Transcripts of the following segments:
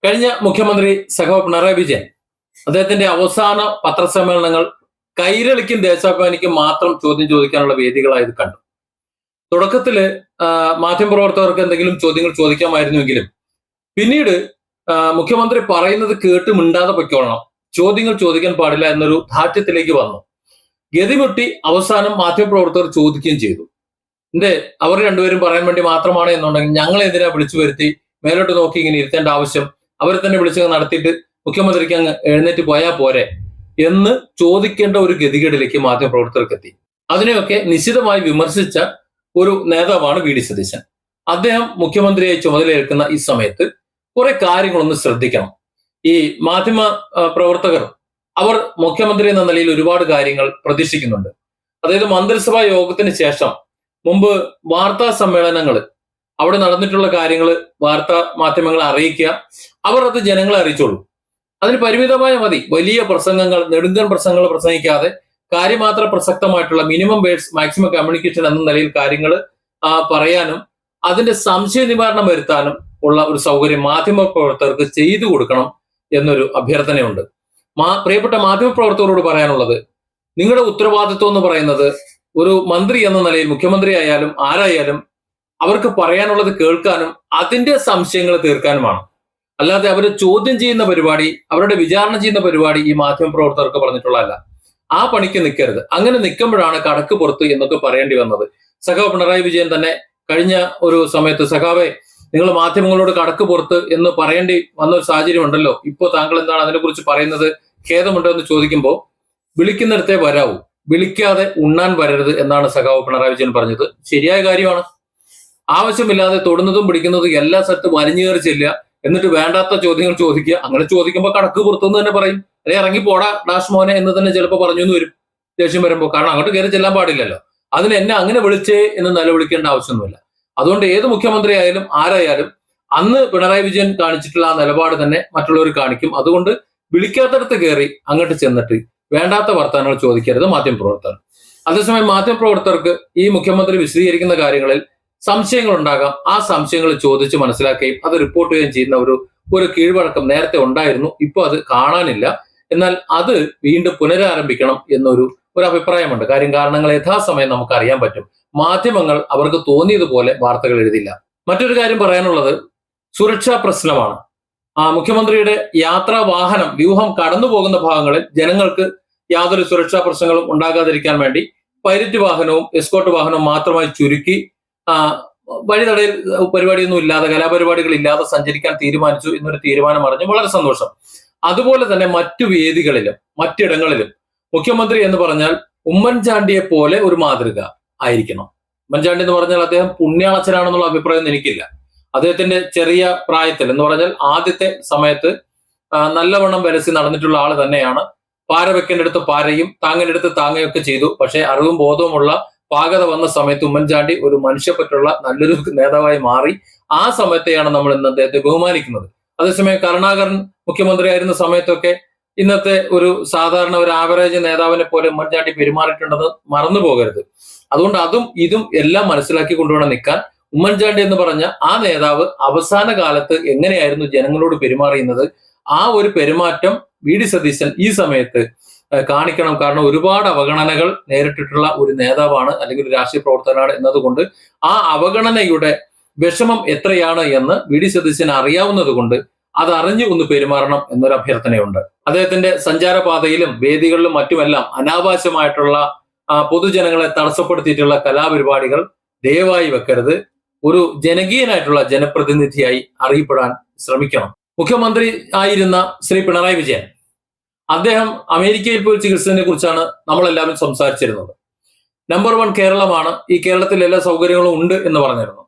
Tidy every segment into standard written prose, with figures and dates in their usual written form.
കഴിഞ്ഞ മുഖ്യമന്ത്രി സഖാവ് പിണറായി വിജയൻ അദ്ദേഹത്തിന്റെ അവസാന പത്രസമ്മേളനങ്ങൾ കൈരളിക്കും ദേശാഭിമാനിക്കും മാത്രം ചോദ്യം ചോദിക്കാനുള്ള വേദികളായത് കണ്ടു. തുടക്കത്തില് മാധ്യമപ്രവർത്തകർക്ക് എന്തെങ്കിലും ചോദ്യങ്ങൾ ചോദിക്കാമായിരുന്നുവെങ്കിലും പിന്നീട് മുഖ്യമന്ത്രി പറയുന്നത് കേട്ട് മിണ്ടാതെ പൊയ്ക്കൊള്ളണം, ചോദ്യങ്ങൾ ചോദിക്കാൻ പാടില്ല എന്നൊരു ധാർഷ്ട്യത്തിലേക്ക് വന്നു. ഗതിമുട്ടി അവസാനം മാധ്യമപ്രവർത്തകർ ചോദിക്കുകയും ചെയ്തു. അവർ രണ്ടുപേരും പറയാൻ വേണ്ടി മാത്രമാണ് എന്നുണ്ടെങ്കിൽ ഞങ്ങൾ എന്തിനാ വിളിച്ചു വരുത്തി മേലോട്ട് നോക്കി ഇങ്ങനെ ഇരുത്തേണ്ട ആവശ്യം, അവരെ തന്നെ വിളിച്ച് നടത്തിയിട്ട് മുഖ്യമന്ത്രിക്ക് അങ്ങ് എഴുന്നേറ്റ് പോയാൽ പോരെ എന്ന് ചോദിക്കേണ്ട ഒരു ഗതികേടിലേക്ക് മാധ്യമപ്രവർത്തകർക്ക് എത്തി. അതിനെയൊക്കെ നിശിതമായി വിമർശിച്ച ഒരു നേതാവാണ് വി ഡി സതീശൻ. അദ്ദേഹം മുഖ്യമന്ത്രിയായി ചുമതലയേൽക്കുന്ന ഈ സമയത്ത് കുറെ കാര്യങ്ങളൊന്ന് ശ്രദ്ധിക്കണം. ഈ മാധ്യമ പ്രവർത്തകർ അവർ മുഖ്യമന്ത്രി എന്ന നിലയിൽ ഒരുപാട് കാര്യങ്ങൾ പ്രതീക്ഷിക്കുന്നുണ്ട്. അതായത് മന്ത്രിസഭാ യോഗത്തിന് ശേഷം മുമ്പ് വാർത്താ സമ്മേളനങ്ങൾ അവിടെ നടന്നിട്ടുള്ള കാര്യങ്ങൾ വാർത്താ മാധ്യമങ്ങളെ അറിയിക്കുക, അവർ അത് ജനങ്ങളെ അറിയിച്ചോളൂ. അതിന് പരിമിതമായ മതി. വലിയ പ്രസംഗങ്ങൾ, നെടുങ്കൻ പ്രസംഗങ്ങൾ പ്രസംഗിക്കാതെ കാര്യമാത്ര പ്രസക്തമായിട്ടുള്ള മിനിമം വേർഡ്സ് മാക്സിമം കമ്മ്യൂണിക്കേഷൻ എന്ന നിലയിൽ കാര്യങ്ങൾ പറയാനും അതിന്റെ സംശയ നിവാരണം വരുത്താനും ഉള്ള ഒരു സൗകര്യം മാധ്യമ പ്രവർത്തകർക്ക് ചെയ്തു കൊടുക്കണം എന്നൊരു അഭ്യർത്ഥനയുണ്ട്. പ്രിയപ്പെട്ട മാധ്യമ പ്രവർത്തകരോട് പറയാനുള്ളത്, നിങ്ങളുടെ ഉത്തരവാദിത്വം എന്ന് പറയുന്നത് ഒരു മന്ത്രി എന്ന നിലയിൽ മുഖ്യമന്ത്രി ആയാലും ആരായാലും അവർക്ക് പറയാനുള്ളത് കേൾക്കാനും അതിന്റെ സംശയങ്ങൾ തീർക്കാനുമാണ്. അല്ലാതെ അവർ ചോദ്യം ചെയ്യുന്ന പരിപാടി, അവരുടെ വിചാരണ ചെയ്യുന്ന പരിപാടി ഈ മാധ്യമ പ്രവർത്തകർക്ക് പറഞ്ഞിട്ടുള്ളതല്ല. ആ പണിക്ക് നിൽക്കരുത്. അങ്ങനെ നിൽക്കുമ്പോഴാണ് കടക്ക് പുറത്ത് എന്നൊക്കെ പറയേണ്ടി വന്നത്. സഖാവ് പിണറായി വിജയൻ തന്നെ കഴിഞ്ഞ ഒരു സമയത്ത്, സഖാവെ നിങ്ങൾ മാധ്യമങ്ങളോട് കടക്ക് പുറത്ത് എന്ന് പറയേണ്ടി വന്ന ഒരു സാഹചര്യം ഉണ്ടല്ലോ, ഇപ്പോ താങ്കൾ എന്താണ് അതിനെക്കുറിച്ച് പറയുന്നത്, ഖേദമുണ്ടോ എന്ന് ചോദിക്കുമ്പോൾ വിളിക്കുന്നിടത്തെ വരാവൂ, വിളിക്കാതെ ഉണ്ണാൻ വരരുത് എന്നാണ് സഖാവ് പിണറായി വിജയൻ പറഞ്ഞത്. ശരിയായ കാര്യമാണ്. ആവശ്യമില്ലാതെ തൊടുന്നതും പിടിക്കുന്നതും എല്ലാ സ്ഥലത്തും വലിഞ്ഞു കയറി ചെല്ലുക, എന്നിട്ട് വേണ്ടാത്ത ചോദ്യങ്ങൾ ചോദിക്കുക. അങ്ങനെ ചോദിക്കുമ്പോൾ കടക്ക് പുറത്തുനിന്ന് തന്നെ പറയും, അല്ലെ ഇറങ്ങി പോടാ ഡാഷ് മോനെ എന്ന് തന്നെ ചിലപ്പോൾ പറഞ്ഞു എന്ന് വരും ദേഷ്യം വരുമ്പോൾ. കാരണം അങ്ങോട്ട് കയറി ചെല്ലാൻ പാടില്ലല്ലോ. അതിന് എന്നെ അങ്ങനെ വിളിച്ചേ എന്ന് നിലവിളിക്കേണ്ട ആവശ്യമൊന്നുമില്ല. അതുകൊണ്ട് ഏത് മുഖ്യമന്ത്രി ആയാലും ആരായാലും അന്ന് പിണറായി വിജയൻ കാണിച്ചിട്ടുള്ള ആ നിലപാട് തന്നെ മറ്റുള്ളവർ കാണിക്കും. അതുകൊണ്ട് വിളിക്കാത്തടത്ത് കയറി അങ്ങോട്ട് ചെന്നിട്ട് വേണ്ടാത്ത വർത്തമാനങ്ങൾ ചോദിക്കരുത് മാധ്യമപ്രവർത്തകർ. അതേസമയം മാധ്യമപ്രവർത്തകർക്ക് ഈ മുഖ്യമന്ത്രി വിശദീകരിക്കുന്ന കാര്യങ്ങളിൽ സംശയങ്ങൾ ഉണ്ടാകാം. ആ സംശയങ്ങൾ ചോദിച്ച് മനസ്സിലാക്കുകയും അത് റിപ്പോർട്ട് ചെയ്യുകയും ചെയ്യുന്ന ഒരു കീഴ്വഴക്കം നേരത്തെ ഉണ്ടായിരുന്നു. ഇപ്പോൾ അത് കാണാനില്ല. എന്നാൽ അത് വീണ്ടും പുനരാരംഭിക്കണം എന്നൊരു അഭിപ്രായമുണ്ട്. കാരണങ്ങൾ യഥാസമയം നമുക്ക് അറിയാൻ പറ്റും. മാധ്യമങ്ങൾ അവർക്ക് തോന്നിയതുപോലെ വാർത്തകൾ എഴുതില്ല. മറ്റൊരു കാര്യം പറയാനുള്ളത് സുരക്ഷാ പ്രശ്നമാണ്. മുഖ്യമന്ത്രിയുടെ യാത്രാ വാഹനം വ്യൂഹം കടന്നു പോകുന്ന ഭാഗങ്ങളിൽ ജനങ്ങൾക്ക് യാതൊരു സുരക്ഷാ പ്രശ്നങ്ങളും ഉണ്ടാകാതിരിക്കാൻ വേണ്ടി പൈലറ്റ് വാഹനവും എസ്കോർട്ട് വാഹനവും മാത്രമായി ചുരുക്കി വഴിതടയിൽ പരിപാടിയൊന്നും ഇല്ലാതെ, കലാപരിപാടികൾ ഇല്ലാതെ സഞ്ചരിക്കാൻ തീരുമാനിച്ചു എന്നൊരു തീരുമാനം അറിഞ്ഞു വളരെ സന്തോഷം. അതുപോലെ തന്നെ മറ്റു വേദികളിലും മറ്റിടങ്ങളിലും മുഖ്യമന്ത്രി എന്ന് പറഞ്ഞാൽ ഉമ്മൻചാണ്ടിയെ പോലെ ഒരു മാതൃക ആയിരിക്കണം. ഉമ്മൻചാണ്ടി എന്ന് പറഞ്ഞാൽ അദ്ദേഹം പുണ്യാളച്ചനാണെന്നുള്ള അഭിപ്രായം എനിക്കില്ല. അദ്ദേഹത്തിന്റെ ചെറിയ പ്രായത്തിൽ എന്ന് പറഞ്ഞാൽ ആദ്യത്തെ സമയത്ത് നല്ലവണ്ണം വരസി നടന്നിട്ടുള്ള ആള് തന്നെയാണ്. പാര വെക്കേണ്ടടുത്ത് പാരയും താങ്ങേണ്ടടുത്ത് താങ്ങയൊക്കെ ചെയ്തു. പക്ഷെ അറിവും ബോധവുമുള്ള പാകത വന്ന സമയത്ത് ഉമ്മൻചാണ്ടി ഒരു മനുഷ്യപ്പറ്റുള്ള നല്ലൊരു നേതാവായി മാറി. ആ സമയത്തെയാണ് നമ്മൾ ഇന്ന് അദ്ദേഹത്തെ ബഹുമാനിക്കുന്നത്. അതേസമയം കരുണാകരൻ മുഖ്യമന്ത്രി ആയിരുന്ന സമയത്തൊക്കെ ഇന്നത്തെ ഒരു സാധാരണ ഒരു ആവറേജ് നേതാവിനെ പോലെ ഉമ്മൻചാണ്ടി പെരുമാറിയിട്ടുണ്ടെന്ന് മറന്നു പോകരുത്. അതുകൊണ്ട് അതും ഇതും എല്ലാം മനസ്സിലാക്കി കൊണ്ടുവേണം നിൽക്കാൻ. ഉമ്മൻചാണ്ടി എന്ന് പറഞ്ഞ ആ നേതാവ് അവസാന കാലത്ത് എങ്ങനെയായിരുന്നു ജനങ്ങളോട് പെരുമാറിയുന്നത്, ആ ഒരു പെരുമാറ്റം വി ഡി സതീശൻ ഈ സമയത്ത് കാണിക്കണം. കാരണം ഒരുപാട് അവഗണനകൾ നേരിട്ടിട്ടുള്ള ഒരു നേതാവാണ്, അല്ലെങ്കിൽ ഒരു രാഷ്ട്രീയ പ്രവർത്തകനാണ് എന്നതുകൊണ്ട് ആ അവഗണനയുടെ വിഷമം എത്രയാണ് എന്ന് വി ഡി സതീശന് അറിയാവുന്നത് കൊണ്ട് അതറിഞ്ഞു ഒന്ന് പെരുമാറണം എന്നൊരു അഭ്യർത്ഥനയുണ്ട്. അദ്ദേഹത്തിന്റെ സഞ്ചാരപാതയിലും വേദികളിലും മറ്റുമെല്ലാം അനാവശ്യമായിട്ടുള്ള പൊതുജനങ്ങളെ തടസ്സപ്പെടുത്തിയിട്ടുള്ള കലാപരിപാടികൾ ദയവായി വെക്കരുത്. ഒരു ജനകീയനായിട്ടുള്ള ജനപ്രതിനിധിയായി അറിയപ്പെടാൻ ശ്രമിക്കണം. മുഖ്യമന്ത്രി ആയിരുന്ന ശ്രീ പിണറായി വിജയൻ അദ്ദേഹം അമേരിക്കയിൽ പോയി ചികിത്സയെ കുറിച്ചാണ് നമ്മളെല്ലാവരും സംസാരിച്ചിരുന്നത്. നമ്പർ 1 കേരളമാണ്, ഈ കേരളത്തിൽ എല്ലാ സൗകര്യങ്ങളും ഉണ്ട് എന്ന് പറഞ്ഞിരുന്നു.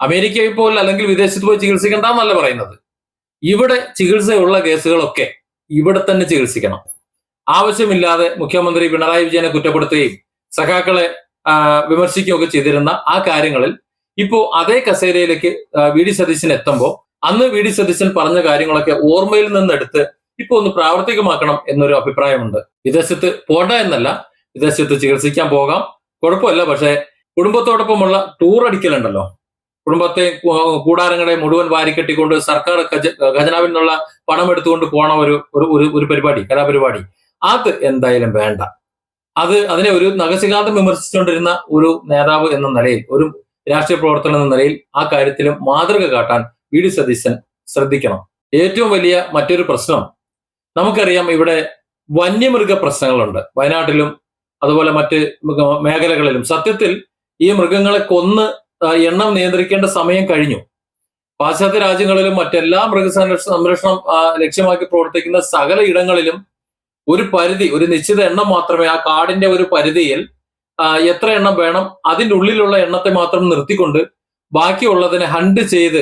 അമേരിക്കയിൽ പോൽ അല്ലെങ്കിൽ വിദേശത്ത് പോയി ചികിത്സിക്കേണ്ടെന്നല്ല പറയുന്നത്. ഇവിടെ ചികിത്സയുള്ള കേസുകളൊക്കെ ഇവിടെ തന്നെ ചികിത്സിക്കണം. ആവശ്യമില്ലാതെ മുഖ്യമന്ത്രി പിണറായി വിജയനെ കുറ്റപ്പെടുത്തുകയും സഖാക്കളെ വിമർശിക്കുകയൊക്കെ ചെയ്തിരുന്ന ആ കാര്യങ്ങളിൽ ഇപ്പോ അതേ കസേരയിലേക്ക് വി ഡി സതീശൻ എത്തുമ്പോൾ അന്ന് വി ഡി സതീശൻ പറഞ്ഞ കാര്യങ്ങളൊക്കെ ഓർമ്മയിൽ നിന്നെടുത്ത് ഇപ്പൊ ഒന്ന് പ്രാവർത്തികമാക്കണം എന്നൊരു അഭിപ്രായമുണ്ട്. വിദേശത്ത് പോണ്ട എന്നല്ല, വിദേശത്ത് ചികിത്സിക്കാൻ പോകാം, കുഴപ്പമില്ല. പക്ഷെ കുടുംബത്തോടൊപ്പമുള്ള ടൂർ അടിക്കലുണ്ടല്ലോ, കുടുംബത്തെ കൂടാരങ്ങളെ മുഴുവൻ വാരിക്കെട്ടിക്കൊണ്ട് സർക്കാർ ഖജനാവിൽ നിന്നുള്ള പണം എടുത്തുകൊണ്ട് പോണ ഒരു പരിപാടി, കലാപരിപാടി, അത് എന്തായാലും വേണ്ട. അതിനെ ഒരു നഖശിഖാന്തം വിമർശിച്ചുകൊണ്ടിരുന്ന ഒരു നേതാവ് എന്ന നിലയിൽ, ഒരു രാഷ്ട്രീയ പ്രവർത്തകൻ എന്ന നിലയിൽ ആ കാര്യത്തിലും മാതൃക കാട്ടാൻ വി ഡി സതീശൻ ശ്രദ്ധിക്കണം. ഏറ്റവും വലിയ മറ്റൊരു പ്രശ്നം നമുക്കറിയാം, ഇവിടെ വന്യമൃഗ പ്രശ്നങ്ങളുണ്ട് വയനാട്ടിലും അതുപോലെ മറ്റ് മേഖലകളിലും. സത്യത്തിൽ ഈ മൃഗങ്ങളെ കൊന്ന് എണ്ണം നിയന്ത്രിക്കേണ്ട സമയം കഴിഞ്ഞു. പാശ്ചാത്യ രാജ്യങ്ങളിലും മറ്റെല്ലാ സംരക്ഷണം ലക്ഷ്യമാക്കി പ്രവർത്തിക്കുന്ന സകല ഇടങ്ങളിലും ഒരു പരിധി, ഒരു നിശ്ചിത എണ്ണം മാത്രമേ, ആ കാടിന്റെ ഒരു പരിധിയിൽ എത്ര എണ്ണം വേണം അതിൻ്റെ ഉള്ളിലുള്ള എണ്ണത്തെ മാത്രം നിർത്തിക്കൊണ്ട് ബാക്കിയുള്ളതിനെ ഹണ്ട് ചെയ്ത്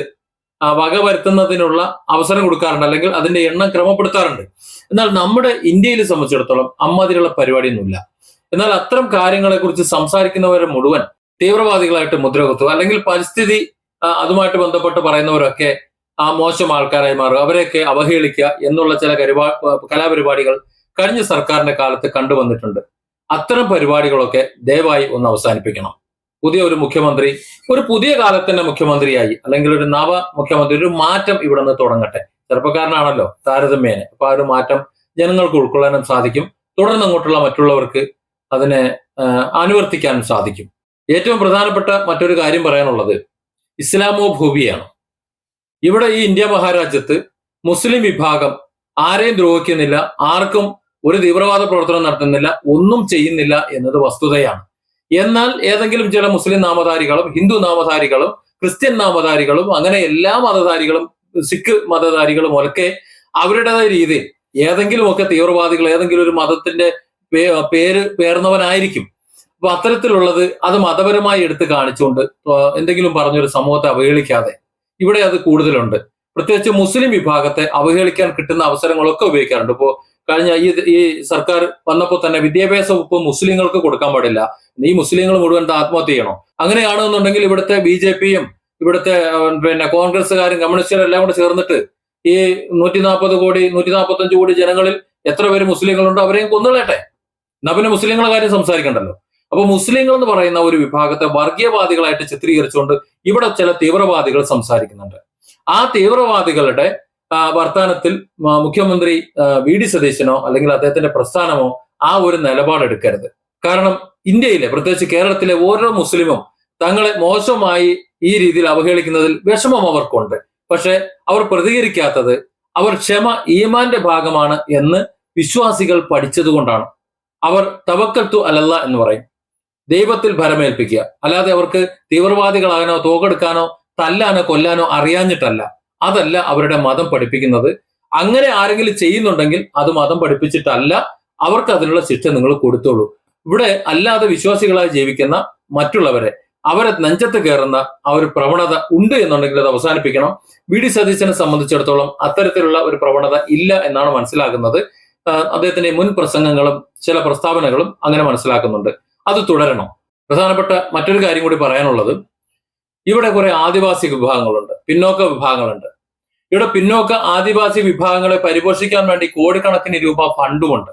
വകവരുത്തുന്നതിനുള്ള അവസരം കൊടുക്കാറുണ്ട്, അല്ലെങ്കിൽ അതിന്റെ എണ്ണം ക്രമപ്പെടുത്താറുണ്ട്. എന്നാൽ നമ്മുടെ ഇന്ത്യയെ സംബന്ധിച്ചിടത്തോളം അമ്മാതിരിയുള്ള പരിപാടിയൊന്നുമില്ല. എന്നാൽ അത്തരം കാര്യങ്ങളെ കുറിച്ച് സംസാരിക്കുന്നവരെ മുഴുവൻ തീവ്രവാദികളായിട്ട് മുദ്രകുത്തുക, അല്ലെങ്കിൽ പരിസ്ഥിതി അതുമായിട്ട് ബന്ധപ്പെട്ട് പറയുന്നവരൊക്കെ മോശം ആൾക്കാരായി മാറുക, അവരെയൊക്കെ അവഹേളിക്കുക എന്നുള്ള ചില കലാപരിപാടികൾ കഴിഞ്ഞ സർക്കാരിന്റെ കാലത്ത് കണ്ടുവന്നിട്ടുണ്ട്. അത്തരം പരിപാടികളൊക്കെ ദയവായി ഒന്ന് അവസാനിപ്പിക്കണം. പുതിയ ഒരു മുഖ്യമന്ത്രി, ഒരു പുതിയ കാലത്തിന്റെ മുഖ്യമന്ത്രിയായി, അല്ലെങ്കിൽ ഒരു നവ മുഖ്യമന്ത്രി, ഒരു മാറ്റം ഇവിടെ നിന്ന് തുടങ്ങട്ടെ. ചെറുപ്പക്കാരനാണല്ലോ താരതമ്യേന, അപ്പൊ ആ ഒരു മാറ്റം ജനങ്ങൾക്ക് ഉൾക്കൊള്ളാനും സാധിക്കും, തുടർന്ന് അങ്ങോട്ടുള്ള മറ്റുള്ളവർക്ക് അതിനെ അനുവർത്തിക്കാനും സാധിക്കും. ഏറ്റവും പ്രധാനപ്പെട്ട മറ്റൊരു കാര്യം പറയാനുള്ളത് ഇസ്ലാമോ ഭൂവിയാണ്. ഇവിടെ ഈ ഇന്ത്യ മഹാരാജ്യത്ത് മുസ്ലിം വിഭാഗം ആരെയും ദ്രോഹിക്കുന്നില്ല, ആർക്കും ഒരു തീവ്രവാദ പ്രവർത്തനം നടത്തുന്നില്ല, ഒന്നും ചെയ്യുന്നില്ല എന്നത് വസ്തുതയാണ്. എന്നാൽ ഏതെങ്കിലും ചില മുസ്ലിം നാമധാരികളും ഹിന്ദു നാമധാരികളും ക്രിസ്ത്യൻ നാമധാരികളും അങ്ങനെ എല്ലാ മതധാരികളും സിഖ് മതധാരികളും ഒക്കെ അവരുടേതായ രീതിയിൽ ഏതെങ്കിലുമൊക്കെ തീവ്രവാദികൾ ഏതെങ്കിലും ഒരു മതത്തിന്റെ പേര് പേർന്നവനായിരിക്കും. അപ്പൊ അത്തരത്തിലുള്ളത് അത് മതപരമായി എടുത്ത് കാണിച്ചുകൊണ്ട് എന്തെങ്കിലും പറഞ്ഞൊരു സമൂഹത്തെ അവഹേളിക്കാതെ ഇവിടെ അത് കൂടുതലുണ്ട്. പ്രത്യേകിച്ച് മുസ്ലിം വിഭാഗത്തെ അവഹേളിക്കാൻ കിട്ടുന്ന അവസരങ്ങളൊക്കെ ഉപയോഗിക്കാറുണ്ട്. ഇപ്പോ കഴിഞ്ഞ ഈ സർക്കാർ വന്നപ്പോൾ തന്നെ വിദ്യാഭ്യാസ വകുപ്പ് മുസ്ലിങ്ങൾക്ക് കൊടുക്കാൻ പാടില്ല, ഈ മുസ്ലിങ്ങൾ മുഴുവൻ ആത്മഹത്യ ചെയ്യണോ? അങ്ങനെയാണെന്നുണ്ടെങ്കിൽ ഇവിടുത്തെ BJPയും ഇവിടുത്തെ കോൺഗ്രസ്സുകാരും കമ്മ്യൂണിസ്റ്റുകാരും എല്ലാം കൂടെ ചേർന്നിട്ട് ഈ 145 കോടി ജനങ്ങളിൽ എത്ര പേര് മുസ്ലിങ്ങളുണ്ടോ അവരെയും കൊന്നുകളയട്ടെ. എന്നാ പിന്നെ മുസ്ലിങ്ങളുടെ കാര്യം സംസാരിക്കണ്ടല്ലോ. അപ്പൊ മുസ്ലിങ്ങൾ എന്ന് പറയുന്ന ഒരു വിഭാഗത്തെ വർഗീയവാദികളായിട്ട് ചിത്രീകരിച്ചുകൊണ്ട് ഇവിടെ ചില തീവ്രവാദികൾ സംസാരിക്കുന്നുണ്ട്. ആ തീവ്രവാദികളുടെ വർത്തമാനത്തിൽ മുഖ്യമന്ത്രി വി ഡി സതീശനോ അല്ലെങ്കിൽ അദ്ദേഹത്തിന്റെ പ്രസ്ഥാനമോ ആ ഒരു നിലപാടെടുക്കരുത്. കാരണം ഇന്ത്യയിലെ, പ്രത്യേകിച്ച് കേരളത്തിലെ ഓരോ മുസ്ലിമും തങ്ങളെ മോശമായി ഈ രീതിയിൽ അവഹേളിക്കുന്നതിൽ വിഷമം അവർക്കുണ്ട്. പക്ഷെ അവർ പ്രതികരിക്കാത്തത് അവർ ക്ഷമ ഈമാന്റെ ഭാഗമാണ് എന്ന് വിശ്വാസികൾ പഠിച്ചതുകൊണ്ടാണ്. അവർ തവക്കൽത്തു അലല്ല എന്ന് പറയും, ദൈവത്തിൽ ഭരമേൽപ്പിക്കുക. അല്ലാതെ അവർക്ക് തീവ്രവാദികളാകാനോ തോക്കെടുക്കാനോ തല്ലാനോ കൊല്ലാനോ അറിയാഞ്ഞിട്ടല്ല. അതല്ല അവരുടെ മതം പഠിപ്പിക്കുന്നത്. അങ്ങനെ ആരെങ്കിലും ചെയ്യുന്നുണ്ടെങ്കിൽ അത് മതം പഠിപ്പിച്ചിട്ടല്ല, അവർക്ക് അതിനുള്ള ശിക്ഷ നിങ്ങൾ കൊടുത്തോളൂ. ഇവിടെ അല്ലാതെ വിശ്വാസികളായി ജീവിക്കുന്ന മറ്റുള്ളവരെ അവരെ നെഞ്ചത്ത് കയറുന്ന ആ ഒരു പ്രവണത ഉണ്ട് എന്നുണ്ടെങ്കിൽ അത് അവസാനിപ്പിക്കണം. വി ഡി സതീശനെ സംബന്ധിച്ചിടത്തോളം അത്തരത്തിലുള്ള ഒരു പ്രവണത ഇല്ല എന്നാണ് മനസ്സിലാക്കുന്നത്. അദ്ദേഹത്തിന്റെ മുൻ പ്രസംഗങ്ങളും ചില പ്രസ്താവനകളും അങ്ങനെ മനസ്സിലാക്കുന്നുണ്ട്. അത് തുടരണം. പ്രധാനപ്പെട്ട മറ്റൊരു കാര്യം കൂടി പറയാനുള്ളത്, ഇവിടെ കുറെ ആദിവാസി വിഭാഗങ്ങളുണ്ട്, പിന്നോക്ക വിഭാഗങ്ങളുണ്ട്. ഇവിടെ പിന്നോക്ക ആദിവാസി വിഭാഗങ്ങളെ പരിപോഷിക്കാൻ വേണ്ടി കോടിക്കണക്കിന് രൂപ ഫണ്ടുമുണ്ട്.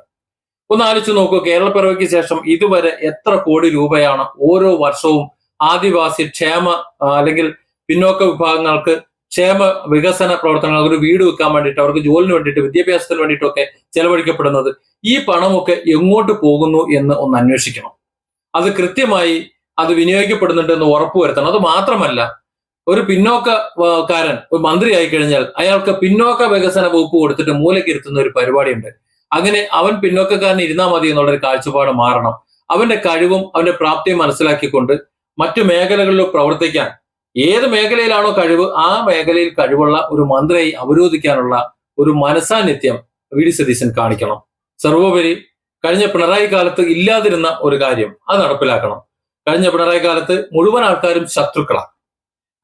ഒന്ന് ആലോചിച്ച് നോക്കൂ, കേരളപ്പിറവിക്ക് ശേഷം ഇതുവരെ എത്ര കോടി രൂപയാണ് ഓരോ വർഷവും ആദിവാസി ക്ഷേമ അല്ലെങ്കിൽ പിന്നോക്ക വിഭാഗങ്ങൾക്ക് ക്ഷേമ വികസന പ്രവർത്തനങ്ങൾ, ഒരു വീട് വെക്കാൻ വേണ്ടിയിട്ട്, അവർക്ക് ജോലിന് വേണ്ടിയിട്ട്, വിദ്യാഭ്യാസത്തിന് വേണ്ടിയിട്ടൊക്കെ ചെലവഴിക്കപ്പെടുന്നത്. ഈ പണമൊക്കെ എങ്ങോട്ട് പോകുന്നു എന്ന് ഒന്ന് അന്വേഷിക്കണം. അത് കൃത്യമായി അത് വിനിയോഗിക്കപ്പെടുന്നുണ്ട് എന്ന് ഉറപ്പുവരുത്തണം. അത് മാത്രമല്ല, ഒരു പിന്നോക്കക്കാരൻ ഒരു മന്ത്രിയായി കഴിഞ്ഞാൽ അയാൾക്ക് പിന്നോക്ക വികസന വകുപ്പ് കൊടുത്തിട്ട് മൂലക്കിരുത്തുന്ന ഒരു പരിപാടിയുണ്ട്. അങ്ങനെ അവൻ പിന്നോക്കക്കാരൻ ഇരുന്നാൽ മതി എന്നുള്ളൊരു കാഴ്ചപ്പാട് മാറണം. അവന്റെ കഴിവും അവന്റെ പ്രാപ്തിയും മനസ്സിലാക്കിക്കൊണ്ട് മറ്റു മേഖലകളിൽ പ്രവർത്തിക്കാൻ, ഏത് മേഖലയിലാണോ കഴിവ് ആ മേഖലയിൽ കഴിവുള്ള ഒരു മന്ത്രിയെ അവരോധിക്കാനുള്ള ഒരു മനസാന്നിധ്യം വി ഡി സതീശൻ കാണിക്കണം. സർവോപരി കഴിഞ്ഞ പിണറായി കാലത്ത് ഇല്ലാതിരുന്ന ഒരു കാര്യം അത് നടപ്പിലാക്കണം. കഴിഞ്ഞ പിണറായി കാലത്ത് മുഴുവൻ ആൾക്കാരും ശത്രുക്കളാണ്.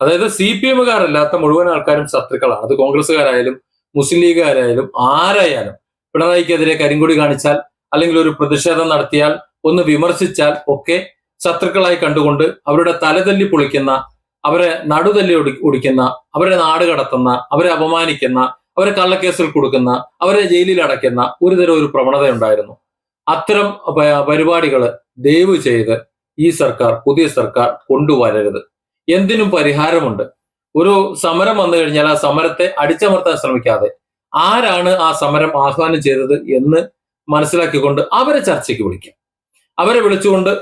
അതായത് CPM-കാരല്ലാത്ത മുഴുവൻ ആൾക്കാരും ശത്രുക്കളാണ്. അത് കോൺഗ്രസ്സുകാരായാലും മുസ്ലിം ലീഗുകാരായാലും ആരായാലും പിണറായിക്കെതിരെ കരിങ്കൊടി കാണിച്ചാൽ അല്ലെങ്കിൽ ഒരു പ്രതിഷേധം നടത്തിയാൽ ഒന്ന് വിമർശിച്ചാൽ ഒക്കെ ശത്രുക്കളായി കണ്ടുകൊണ്ട് അവരുടെ തലതല്ലി പൊളിക്കുന്ന, അവരെ നടുതല്ലി ഒടിക്കുന്ന, അവരെ നാട് കടത്തുന്ന, അവരെ അപമാനിക്കുന്ന, അവരെ കള്ളക്കേസിൽ കൊടുക്കുന്ന, അവരെ ജയിലിൽ അടയ്ക്കുന്ന ഒരു പ്രവണത ഉണ്ടായിരുന്നു. അത്തരം പരിപാടികൾ ദയവ് ചെയ്ത് ഈ സർക്കാർ, പുതിയ സർക്കാർ കൊണ്ടുവരരുത്. എന്തിനും പരിഹാരമുണ്ട്. ഒരു സമരം വന്നു കഴിഞ്ഞാൽ ആ സമരത്തെ അടിച്ചമർത്താൻ ശ്രമിക്കാതെ ആരാണ് ആ സമരം ആഹ്വാനം ചെയ്തത് എന്ന് മനസ്സിലാക്കിക്കൊണ്ട് അവരെ ചർച്ചയ്ക്ക് വിളിക്കാം. അവരെ വിളിച്ചുകൊണ്ട്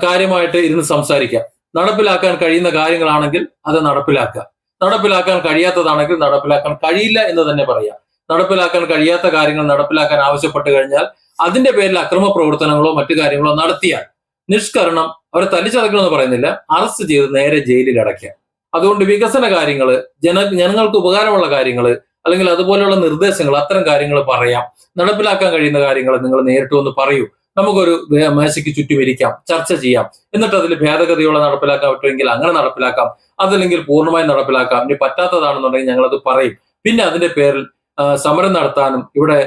കാര്യമായിട്ട് ഇരുന്ന് സംസാരിക്കാം. നടപ്പിലാക്കാൻ കഴിയുന്ന കാര്യങ്ങളാണെങ്കിൽ അത് നടപ്പിലാക്കുക. നടപ്പിലാക്കാൻ കഴിയാത്തതാണെങ്കിൽ നടപ്പിലാക്കാൻ കഴിയില്ല എന്ന് തന്നെ പറയാം. നടപ്പിലാക്കാൻ കഴിയാത്ത കാര്യങ്ങൾ നടപ്പിലാക്കാൻ ആവശ്യപ്പെട്ട് കഴിഞ്ഞാൽ അതിന്റെ പേരിൽ അക്രമ പ്രവർത്തനങ്ങളോ മറ്റു കാര്യങ്ങളോ നടത്തിയാൽ നിഷ്കരണം അവരെ തല്ലിച്ചതക്കണമെന്ന് പറയുന്നില്ല, അറസ്റ്റ് ചെയ്ത് നേരെ ജയിലിൽ അടയ്ക്കുക. അതുകൊണ്ട് വികസന കാര്യങ്ങൾ, ജനങ്ങൾക്ക് ഉപകാരമുള്ള കാര്യങ്ങൾ അല്ലെങ്കിൽ അതുപോലെയുള്ള നിർദ്ദേശങ്ങൾ, അത്തരം കാര്യങ്ങൾ പറയാം. നടപ്പിലാക്കാൻ കഴിയുന്ന കാര്യങ്ങൾ നിങ്ങൾ നേരിട്ട് വന്ന് പറയൂ. നമുക്കൊരു മേശയ്ക്ക് ചുറ്റും ഇരിക്കാം, ചർച്ച ചെയ്യാം. എന്നിട്ട് അതിൽ ഭേദഗതിയോടെ നടപ്പിലാക്കാൻ പറ്റുമെങ്കിൽ അങ്ങനെ നടപ്പിലാക്കാം, അതല്ലെങ്കിൽ പൂർണ്ണമായും നടപ്പിലാക്കാം. ഇനി പറ്റാത്തതാണെന്നുണ്ടെങ്കിൽ ഞങ്ങളത് പറയും. പിന്നെ അതിന്റെ പേരിൽ സമരം നടത്താനും ഇവിടെ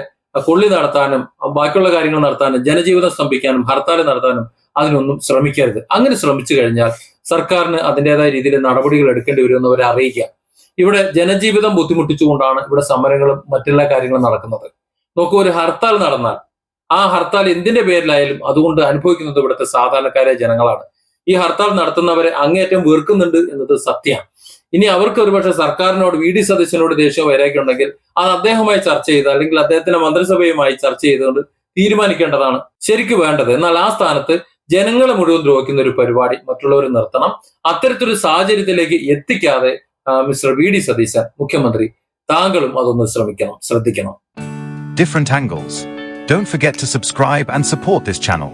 കൊള്ളി നടത്താനും ബാക്കിയുള്ള കാര്യങ്ങൾ നടത്താനും ജനജീവിതം സ്തംഭിക്കാനും ഹർത്താൽ നടത്താനും അതിനൊന്നും ശ്രമിക്കരുത്. അങ്ങനെ ശ്രമിച്ചു കഴിഞ്ഞാൽ സർക്കാരിന് അതിൻ്റെതായ രീതിയിൽ നടപടികൾ എടുക്കേണ്ടി വരുമെന്ന് അവരെ അറിയിക്കുക. ഇവിടെ ജനജീവിതം ബുദ്ധിമുട്ടിച്ചുകൊണ്ടാണ് ഇവിടെ സമരങ്ങളും മറ്റെല്ലാ കാര്യങ്ങളും നടക്കുന്നത്. നോക്കൂ, ഒരു ഹർത്താൽ നടന്നാൽ ആ ഹർത്താൽ എന്തിന്റെ പേരിലായാലും അതുകൊണ്ട് അനുഭവിക്കുന്നത് ഇവിടുത്തെ സാധാരണക്കാരായ ജനങ്ങളാണ്. ഈ ഹർത്താൽ നടത്തുന്നവരെ അങ്ങേയറ്റം വെറുക്കുന്നുണ്ട് എന്നത് സത്യമാണ്. ഇനി അവർക്ക് ഒരുപക്ഷെ സർക്കാരിനോട് വി ഡി സതീശനോട് ദേഷ്യം വരാക്കുണ്ടെങ്കിൽ അത് അദ്ദേഹവുമായി ചർച്ച ചെയ്ത് അല്ലെങ്കിൽ അദ്ദേഹത്തിന്റെ മന്ത്രിസഭയുമായി ചർച്ച ചെയ്തുകൊണ്ട് തീരുമാനിക്കേണ്ടതാണ് ശരിക്കും വേണ്ടത്. എന്നാൽ ആ സ്ഥാനത്ത് ജനങ്ങളെ മുഴുവൻ ദ്രോഹിക്കുന്ന ഒരു പരിപാടി മറ്റുള്ളവർ നിർത്തണം. അത്തരത്തിലൊരു സാഹചര്യത്തിലേക്ക് എത്തിക്കാതെ മിസ്റ്റർ വി ഡി സതീശൻ മുഖ്യമന്ത്രി, താങ്കളും അതൊന്ന് ശ്രദ്ധിക്കണം. Different angles. Don't forget to subscribe and support this channel.